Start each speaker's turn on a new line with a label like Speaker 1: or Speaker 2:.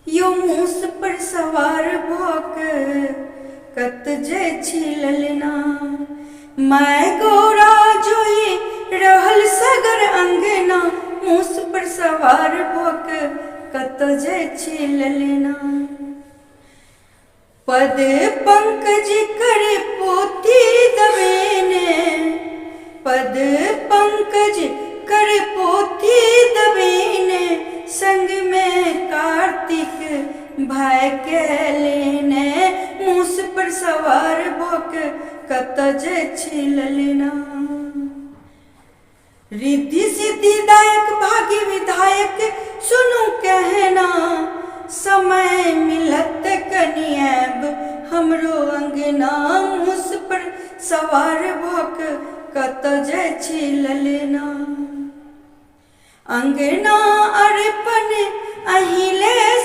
Speaker 1: यो मूस पर सवार भोक कत जय छी ललना। मैं गौरा जोई रहल सगर अंगना, मूस पर सवार भोक कत जय छी ललना। पद पंकज कर पोथी दबेने, पद पंकज कर पोथी दबेने, संग में कार्तिक भाई के लेने, मूस पर सवार भोक कत जय छी ललना। रिद्धि सिद्धि दायक भाग्य विधायक सुनु कहना, समय मिलत कनिएब हमरो अंगना, मूस पर सवार भोक कत जय छी ललना। अंगना अरपन अहिले